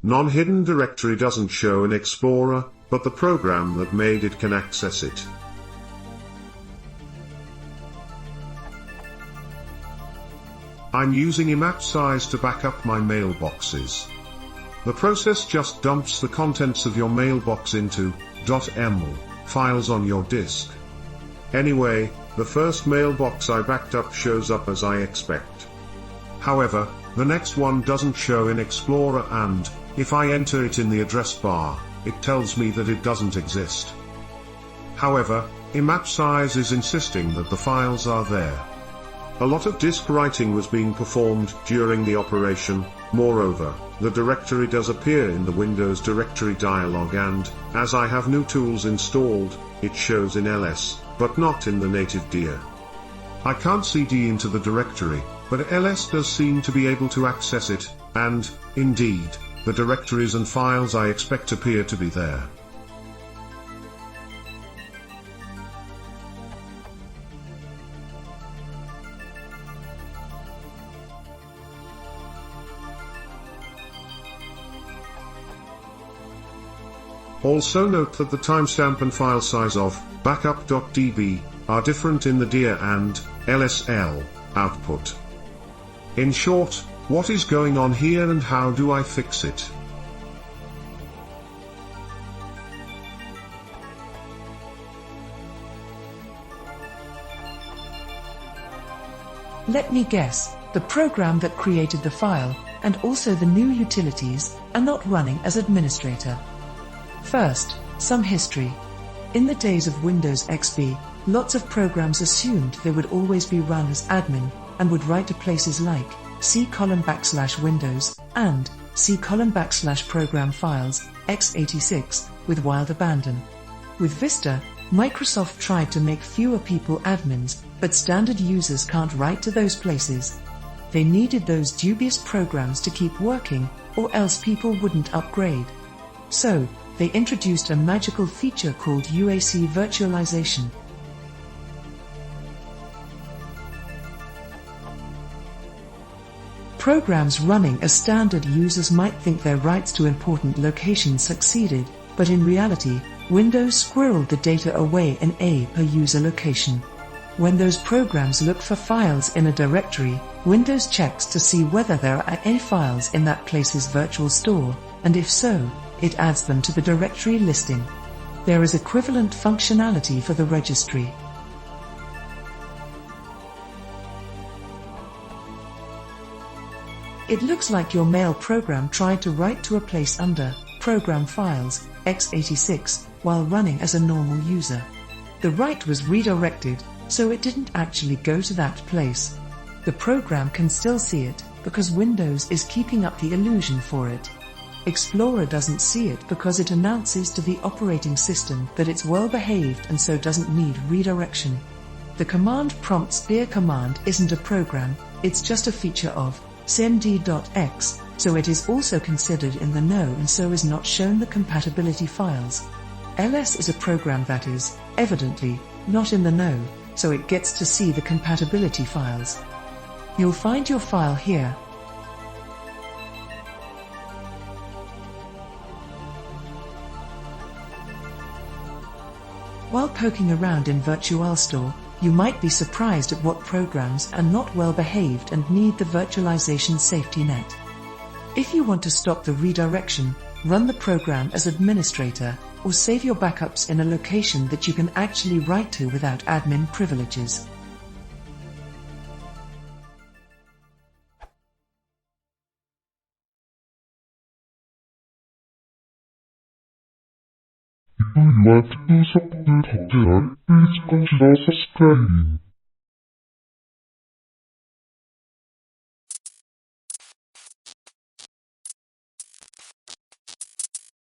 Non-hidden directory doesn't show in Explorer, but the program that made it can access it. I'm using imap size to back up my mailboxes. The process just dumps the contents of your mailbox into .ml files on your disk. Anyway, the first mailbox I backed up shows up as I expect. However, the next one doesn't show in Explorer, and if I enter it in the address bar, it tells me that it doesn't exist. However, imap size is insisting that the files are there. A lot of disk writing was being performed during the operation. Moreover, the directory does appear in the Windows directory dialog, and, as I have new tools installed, it shows in ls, but not in the native dir. I can't cd into the directory, but ls does seem to be able to access it, and, indeed, the directories and files I expect appear to be there. Also note that the timestamp and file size of backup.db are different in the dir and lsl output. In short, what is going on here and how do I fix it? Let me guess, the program that created the file, and also the new utilities, are not running as administrator. First, some history. In the days of Windows XP, lots of programs assumed they would always be run as admin, and would write to places like c:\\windows and c:\program files x86 with wild abandon. With Vista, Microsoft tried to make fewer people admins, but standard users can't write to those places. They needed those dubious programs to keep working, or else people wouldn't upgrade. So, they introduced a magical feature called UAC virtualization. Programs running as standard users might think their writes to important locations succeeded, but in reality, Windows squirreled the data away in a per-user location. When those programs look for files in a directory, Windows checks to see whether there are any files in that place's virtual store, and if so, it adds them to the directory listing. There is equivalent functionality for the registry. It looks like your mail program tried to write to a place under Program Files, x86, while running as a normal user. The write was redirected, so it didn't actually go to that place. The program can still see it, because Windows is keeping up the illusion for it. Explorer doesn't see it because it announces to the operating system that it's well behaved and so doesn't need redirection. The command prompt spear command isn't a program, it's just a feature of cmd.x, so it is also considered in the know and so is not shown the compatibility files. ls is a program that is, evidently, not in the know, so it gets to see the compatibility files. You'll find your file here. While poking around in VirtualStore, you might be surprised at what programs are not well behaved and need the virtualization safety net. If you want to stop the redirection, run the program as administrator, or save your backups in a location that you can actually write to without admin privileges. 또 유아티브 속도를 더 제한 1시간 지나 서스크라이빙